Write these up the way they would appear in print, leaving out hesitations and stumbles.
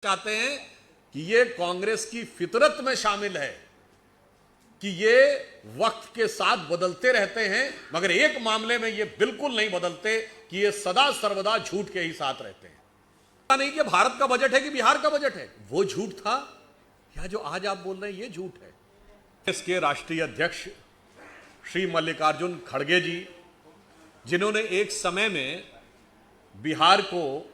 चाहते हैं कि ये कांग्रेस की फितरत में शामिल है कि ये वक्त के साथ बदलते रहते हैं, मगर एक मामले में ये बिल्कुल नहीं बदलते कि ये सदा सर्वदा झूठ के ही साथ रहते हैं। नहीं कि भारत का बजट है कि बिहार का बजट है, वो झूठ था, या जो आज आप बोल रहे हैं ये झूठ है। इसके राष्ट्रीय अध्यक्ष श्री मल्लिकार्जुन खड़गे जी, जिन्होंने एक समय में बिहार को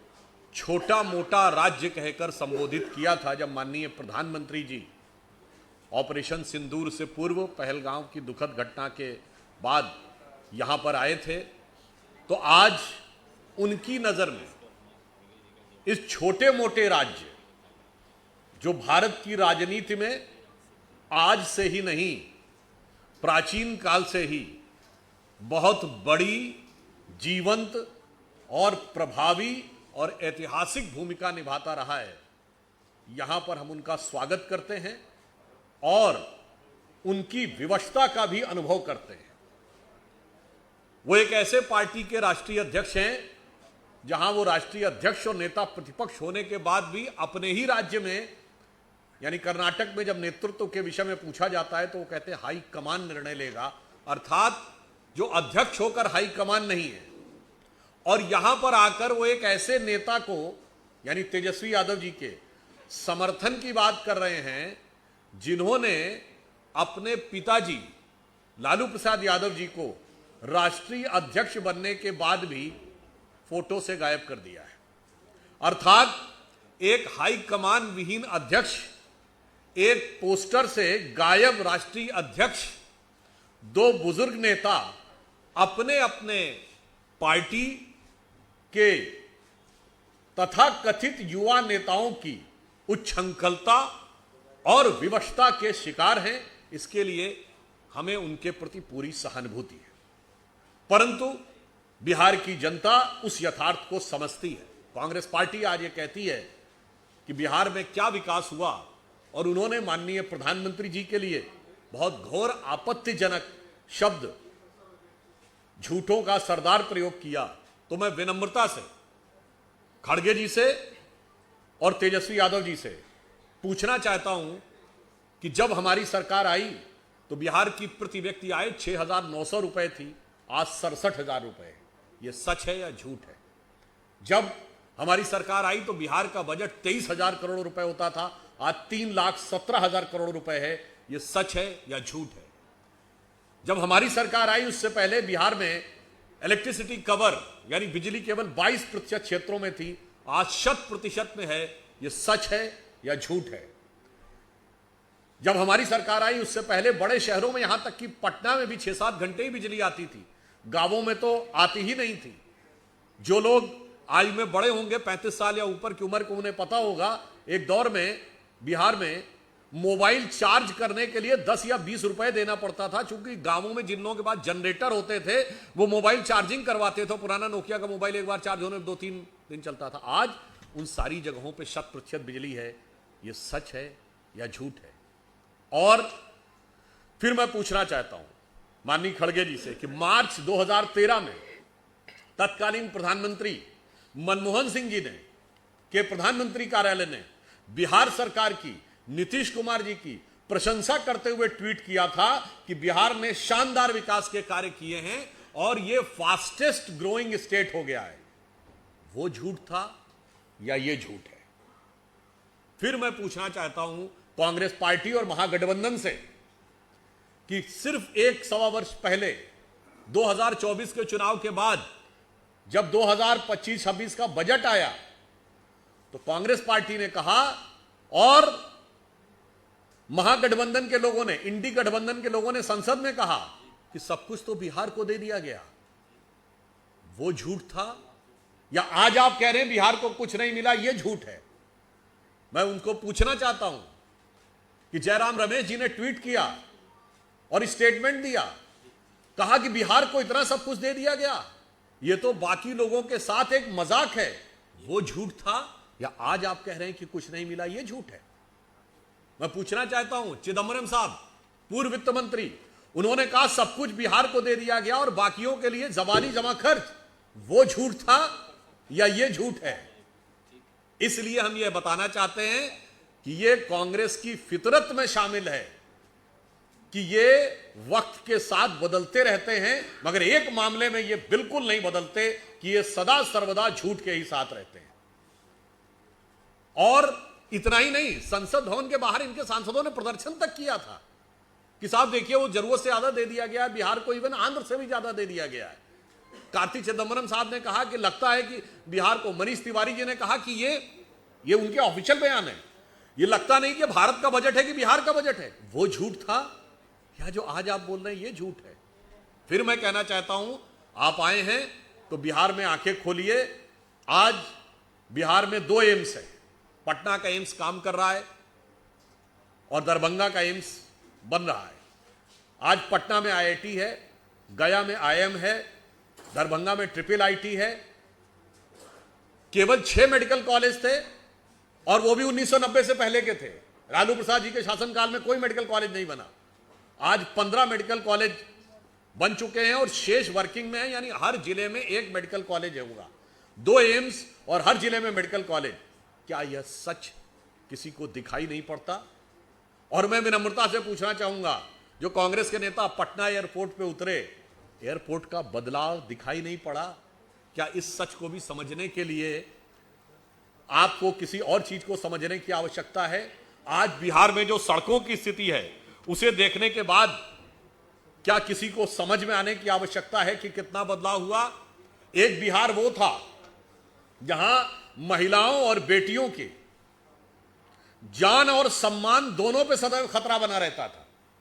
छोटा मोटा राज्य कहकर संबोधित किया था, जब माननीय प्रधानमंत्री जी ऑपरेशन सिंदूर से पूर्व पहलगांव की दुखद घटना के बाद यहां पर आए थे, तो आज उनकी नजर में इस छोटे मोटे राज्य, जो भारत की राजनीति में आज से ही नहीं प्राचीन काल से ही बहुत बड़ी, जीवंत और प्रभावी और ऐतिहासिक भूमिका निभाता रहा है, यहां पर हम उनका स्वागत करते हैं और उनकी विवशता का भी अनुभव करते हैं। वो एक ऐसे पार्टी के राष्ट्रीय अध्यक्ष हैं जहां वो राष्ट्रीय अध्यक्ष और नेता प्रतिपक्ष होने के बाद भी अपने ही राज्य में, यानी कर्नाटक में, जब नेतृत्व के विषय में पूछा जाता है तो वो कहते हैं हाई कमान निर्णय लेगा, अर्थात जो अध्यक्ष होकर हाई कमान नहीं है। और यहां पर आकर वो एक ऐसे नेता को, यानी तेजस्वी यादव जी के समर्थन की बात कर रहे हैं जिन्होंने अपने पिताजी लालू प्रसाद यादव जी को राष्ट्रीय अध्यक्ष बनने के बाद भी फोटो से गायब कर दिया है। अर्थात एक हाई कमान विहीन अध्यक्ष, एक पोस्टर से गायब राष्ट्रीय अध्यक्ष, दो बुजुर्ग नेता अपने अपने पार्टी के तथा कथित युवा नेताओं की उच्छृंखलता और विवशता के शिकार हैं। इसके लिए हमें उनके प्रति पूरी सहानुभूति है, परंतु बिहार की जनता उस यथार्थ को समझती है। कांग्रेस पार्टी आज ये कहती है कि बिहार में क्या विकास हुआ, और उन्होंने माननीय प्रधानमंत्री जी के लिए बहुत घोर आपत्तिजनक शब्द झूठों का सरदार प्रयोग किया। तो मैं विनम्रता से खड़गे जी से और तेजस्वी यादव जी से पूछना चाहता हूं कि जब हमारी सरकार आई तो बिहार की प्रति व्यक्ति आय 6,900 रुपए थी, आज 67,000 रुपए। यह सच है या झूठ है? जब हमारी सरकार आई तो बिहार का बजट 23,000 करोड़ रुपए होता था, आज 3,17,000 करोड़ रुपए है। यह सच है या झूठ है? जब हमारी सरकार आई उससे पहले बिहार में इलेक्ट्रिसिटी कवर, यानी बिजली केवल 22% क्षेत्रों में थी, आज 100% में है। यह सच है या झूठ है? जब हमारी सरकार आई उससे पहले बड़े शहरों में, यहां तक कि पटना में भी 6-7 घंटे ही बिजली आती थी, गांवों में तो आती ही नहीं थी। जो लोग आयु में बड़े होंगे, 35 साल या ऊपर की उम्र को, उन्हें पता होगा एक दौर में बिहार में मोबाइल चार्ज करने के लिए 10 या 20 रुपए देना पड़ता था, क्योंकि गांवों में जिन लोगों के पास जनरेटर होते थे वो मोबाइल चार्जिंग करवाते थे। पुराना नोकिया का मोबाइल एक बार चार्ज होने में 2-3 दिन चलता था। आज उन सारी जगहों पे 100% बिजली है। ये सच है या झूठ है? और फिर मैं पूछना चाहता हूं माननीय खड़गे जी से कि मार्च 2013 में तत्कालीन प्रधानमंत्री मनमोहन सिंह जी ने, के प्रधानमंत्री कार्यालय ने बिहार सरकार की, नीतीश कुमार जी की प्रशंसा करते हुए ट्वीट किया था कि बिहार ने शानदार विकास के कार्य किए हैं और यह फास्टेस्ट ग्रोइंग स्टेट हो गया है। वो झूठ था या ये झूठ है? फिर मैं पूछना चाहता हूं कांग्रेस पार्टी और महागठबंधन से कि सिर्फ 1-1.25 वर्ष पहले 2024 के चुनाव के बाद जब 2025-26 का बजट आया तो कांग्रेस पार्टी ने कहा और महागठबंधन के लोगों ने, इंडी गठबंधन के लोगों ने संसद में कहा कि सब कुछ तो बिहार को दे दिया गया। वो झूठ था? या आज आप कह रहे हैं बिहार को कुछ नहीं मिला, ये झूठ है? मैं उनको पूछना चाहता हूं कि जयराम रमेश जी ने ट्वीट किया और स्टेटमेंट दिया, कहा कि बिहार को इतना सब कुछ दे दिया गया, ये तो बाकी लोगों के साथ एक मजाक है। वो झूठ था? या आज आप कह रहे हैं कि कुछ नहीं मिला, ये झूठ है? मैं पूछना चाहता हूं चिदम्बरम साहब, पूर्व वित्त मंत्री, उन्होंने कहा सब कुछ बिहार को दे दिया गया और बाकियों के लिए जबानी जमा खर्च। वो झूठ था या ये झूठ है? इसलिए हम यह बताना चाहते हैं कि यह कांग्रेस की फितरत में शामिल है कि ये वक्त के साथ बदलते रहते हैं, मगर एक मामले में ये बिल्कुल नहीं बदलते कि ये सदा सर्वदा झूठ के ही साथ रहते हैं। और इतना ही नहीं, संसद भवन के बाहर इनके सांसदों ने प्रदर्शन तक किया था कि साहब देखिए वो जरूरत से ज्यादा दे दिया गया है, बिहार को इवन आंध्र से भी ज्यादा दे दिया गया है। कार्तिक चिदंबरम साहब ने कहा कि लगता है कि बिहार को, मनीष तिवारी जी ने कहा कि ये उनके ऑफिशियल बयान है, ये लगता नहीं कि भारत का बजट है कि बिहार का बजट है। वो झूठ था, या जो आज आप बोल रहे हैं ये झूठ है। फिर मैं कहना चाहता हूं, आप आए हैं तो बिहार में आंखें खोलिए। आज बिहार में 2 एम्स है, पटना का एम्स काम कर रहा है और दरभंगा का एम्स बन रहा है। आज पटना में IIT है, गया में IIM है, दरभंगा में IIIT है। केवल 6 मेडिकल कॉलेज थे और वो भी 1990 से पहले के थे। लालू प्रसाद जी के शासनकाल में कोई मेडिकल कॉलेज नहीं बना। आज 15 मेडिकल कॉलेज बन चुके हैं और शेष वर्किंग में है, यानी हर जिले में 1 मेडिकल कॉलेज होगा, 2 एम्स और हर जिले में मेडिकल कॉलेज। क्या यह सच किसी को दिखाई नहीं पड़ता? और मैं विनम्रता से पूछना चाहूंगा, जो कांग्रेस के नेता पटना एयरपोर्ट पे उतरे, एयरपोर्ट का बदलाव दिखाई नहीं पड़ा? क्या इस सच को भी समझने के लिए आपको किसी और चीज को समझने की आवश्यकता है? आज बिहार में जो सड़कों की स्थिति है उसे देखने के बाद क्या किसी को समझ में आने की आवश्यकता है कि कितना बदलाव हुआ? एक बिहार वो था जहां महिलाओं और बेटियों की जान और सम्मान दोनों पे सदैव खतरा बना रहता था।